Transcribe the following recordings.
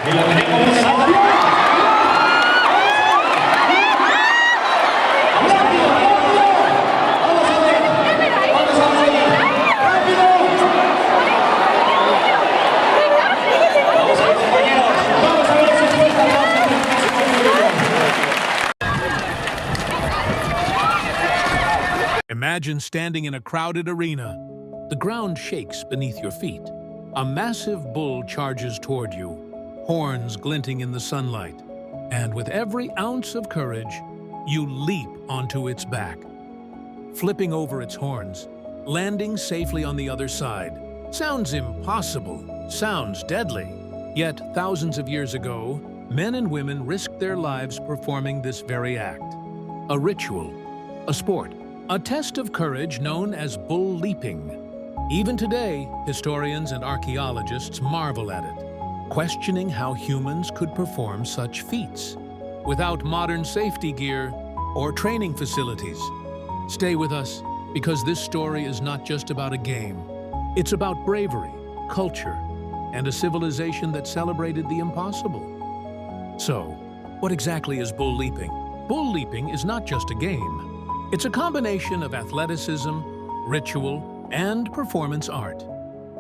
Y lo tenemos salió. ¡Rápido, rápido! Vamos a ver. Vamos a ver. ¡Rápido! Vamos a ver, compañeros. Vamos a ver si cuentan más. Imagine standing in a crowded arena. The ground shakes beneath your feet. A massive bull charges toward you, horns glinting in the sunlight. And with every ounce of courage, you leap onto its back. Flipping over its horns, landing safely on the other side. Sounds impossible, sounds deadly. Yet, thousands of years ago, men and women risked their lives performing this very act. A ritual, a sport, a test of courage known as bull leaping. Even today, historians and archaeologists marvel at it, questioning how humans could perform such feats without modern safety gear or training facilities. Stay with us, because this story is not just about a game. It's about bravery, culture, and a civilization that celebrated the impossible. So, what exactly is bull leaping? Bull leaping is not just a game. It's a combination of athleticism, ritual, and performance art.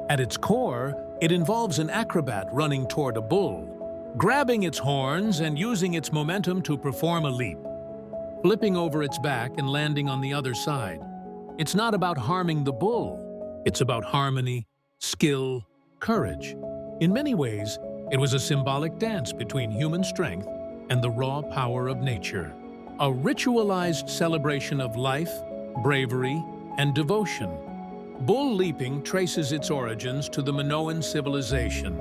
At its core, it involves an acrobat running toward a bull, grabbing its horns and using its momentum to perform a leap, flipping over its back and landing on the other side. It's not about harming the bull. It's about harmony, skill, courage. In many ways, it was a symbolic dance between human strength and the raw power of nature. A ritualized celebration of life, bravery, and devotion. Bull leaping traces its origins to the Minoan civilization.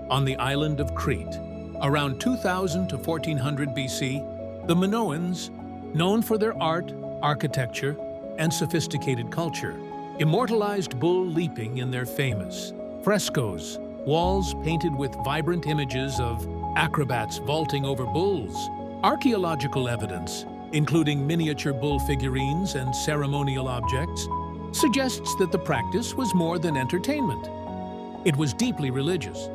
On the island of Crete, around 2000 to 1400 BC, the Minoans, known for their art, architecture, and sophisticated culture, immortalized bull leaping in their famous frescoes, walls painted with vibrant images of acrobats vaulting over bulls. Archaeological evidence, including miniature bull figurines and ceremonial objects, suggests that the practice was more than entertainment. It was deeply religious.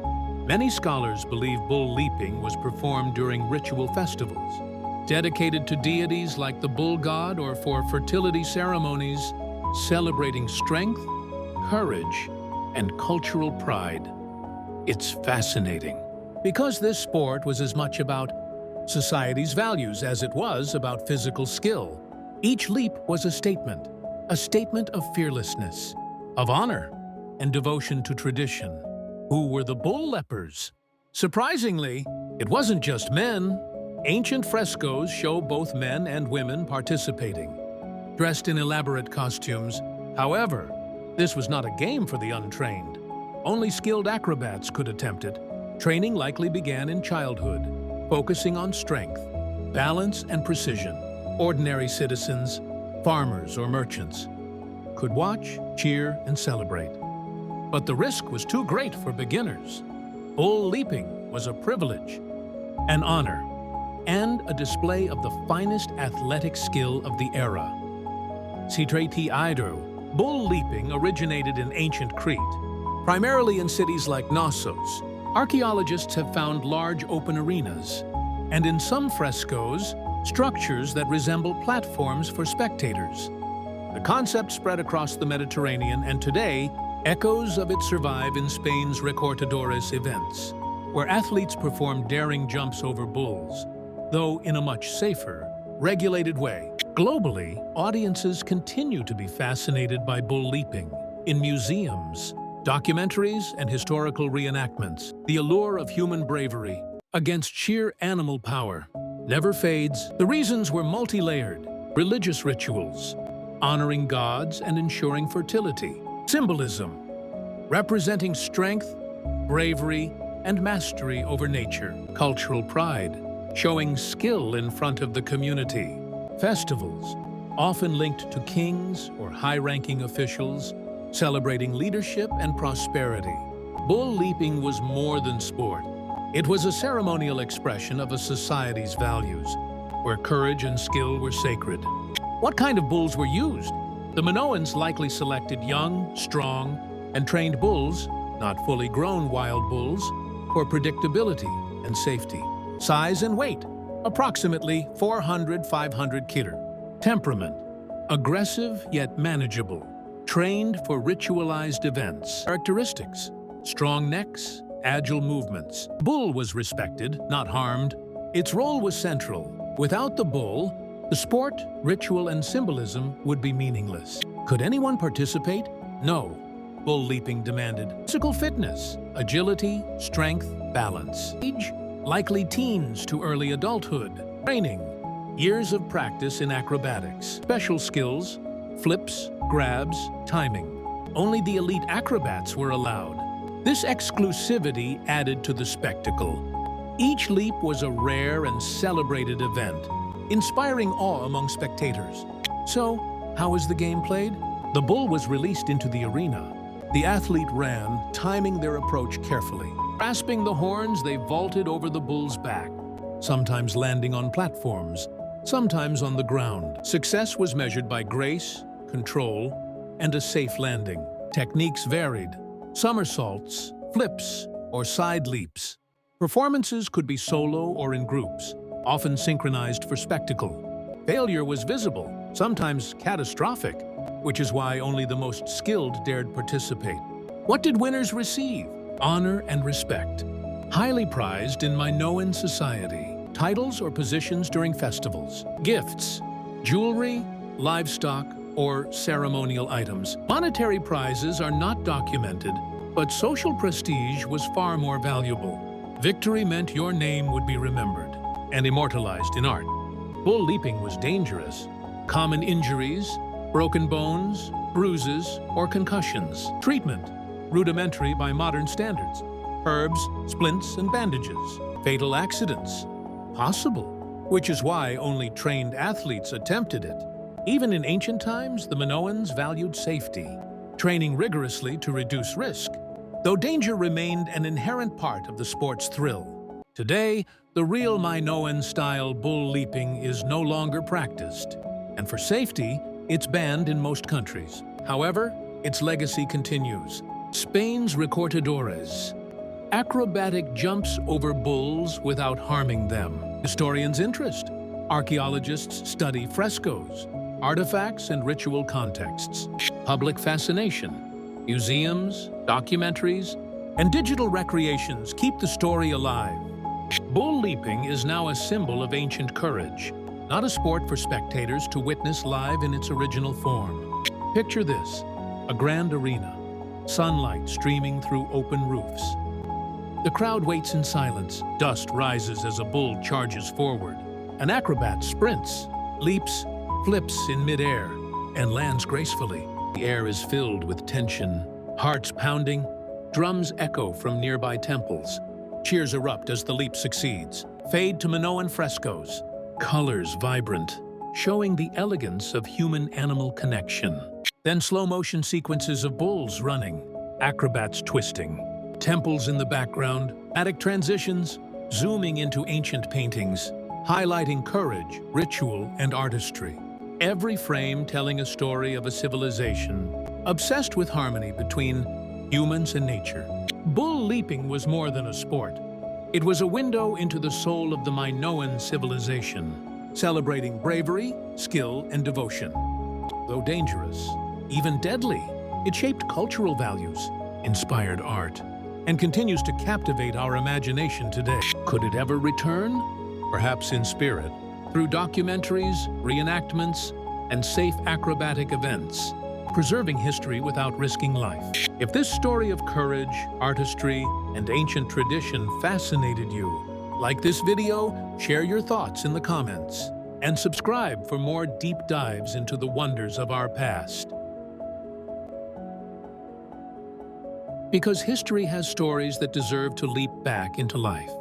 Many scholars believe bull leaping was performed during ritual festivals, dedicated to deities like the bull god or for fertility ceremonies, celebrating strength, courage, and cultural pride. It's fascinating, because this sport was as much about society's values as it was about physical skill. Each leap was a statement of fearlessness, of honor, and devotion to tradition. Who were the bull leapers? Surprisingly, it wasn't just men. Ancient frescoes show both men and women participating, dressed in elaborate costumes. However, this was not a game for the untrained. Only skilled acrobats could attempt it. Training likely began in childhood, focusing on strength, balance, and precision. Ordinary citizens, farmers or merchants, could watch, cheer, and celebrate. But the risk was too great for beginners. Bull leaping was a privilege, an honor, and a display of the finest athletic skill of the era. Citreti Idro, bull leaping originated in ancient Crete, primarily in cities like Knossos. Archaeologists have found large open arenas, and in some frescoes, structures that resemble platforms for spectators. The concept spread across the Mediterranean, and today, echoes of it survive in Spain's Recortadores events, where athletes perform daring jumps over bulls, though in a much safer, regulated way. Globally, audiences continue to be fascinated by bull leaping. In museums, documentaries, and historical reenactments, the allure of human bravery against sheer animal power never fades. The reasons were multi-layered: religious rituals, honoring gods and ensuring fertility; symbolism, representing strength, bravery, and mastery over nature; cultural pride, showing skill in front of the community; festivals, often linked to kings or high-ranking officials, celebrating leadership and prosperity. Bull leaping was more than sport. It was a ceremonial expression of a society's values, where courage and skill were sacred. What kind of bulls were used? The Minoans likely selected young, strong, and trained bulls, not fully grown wild bulls. for predictability and safety. Size and weight, approximately 400-500 kg. Temperament, aggressive yet manageable. Trained for ritualized events. Characteristics, strong necks, agile movements. Bull was respected, not harmed. Its role was central. Without the bull, the sport, ritual, and symbolism would be meaningless. Could anyone participate? No. Bull leaping demanded physical fitness, agility, strength, balance. Age? Likely teens to early adulthood. Training? Years of practice in acrobatics. Special skills, flips, grabs, timing. Only the elite acrobats were allowed. This exclusivity added to the spectacle. Each leap was a rare and celebrated event, inspiring awe among spectators. So, how was the game played? The bull was released into the arena. The athlete ran, timing their approach carefully. Grasping the horns, they vaulted over the bull's back, sometimes landing on platforms, sometimes on the ground. Success was measured by grace, control, and a safe landing. Techniques varied: somersaults, flips, or side leaps. Performances could be solo or in groups, often synchronized for spectacle. Failure was visible, sometimes catastrophic, which is why only the most skilled dared participate. What did winners receive? Honor and respect. Highly prized in Minoan society. Titles or positions during festivals. Gifts, jewelry, livestock, or ceremonial items. Monetary prizes are not documented, but social prestige was far more valuable. Victory meant your name would be remembered and immortalized in art. Bull leaping was dangerous. Common injuries, broken bones, bruises, or concussions. Treatment, rudimentary by modern standards. Herbs, splints, and bandages. Fatal accidents, possible, which is why only trained athletes attempted it. Even in ancient times, the Minoans valued safety, training rigorously to reduce risk, though danger remained an inherent part of the sport's thrill. Today, the real Minoan-style bull leaping is no longer practiced, and for safety, it's banned in most countries. However, its legacy continues. Spain's recortadores, acrobatic jumps over bulls without harming them. Historians' interest. Archaeologists study frescoes, artifacts, and ritual contexts. Public fascination. Museums, documentaries, and digital recreations keep the story alive. Bull leaping is now a symbol of ancient courage, not a sport for spectators to witness live in its original form. Picture this: a grand arena, sunlight streaming through open roofs. The crowd waits in silence. Dust rises as a bull charges forward. An acrobat sprints, leaps, flips in midair, and lands gracefully. The air is filled with tension, hearts pounding, drums echo from nearby temples. Cheers erupt as the leap succeeds. Fade to Minoan frescoes, colors vibrant, showing the elegance of human-animal connection. Then slow-motion sequences of bulls running, acrobats twisting, temples in the background, dramatic transitions, zooming into ancient paintings, highlighting courage, ritual, and artistry. Every frame telling a story of a civilization obsessed with harmony between humans and nature. Bull leaping was more than a sport. It was a window into the soul of the Minoan civilization, celebrating bravery, skill, and devotion. Though dangerous, even deadly, it shaped cultural values, inspired art, and continues to captivate our imagination today. Could it ever return? Perhaps in spirit, through documentaries, reenactments, and safe acrobatic events, preserving history without risking life. If this story of courage, artistry, and ancient tradition fascinated you, like this video, share your thoughts in the comments, and subscribe for more deep dives into the wonders of our past. Because history has stories that deserve to leap back into life.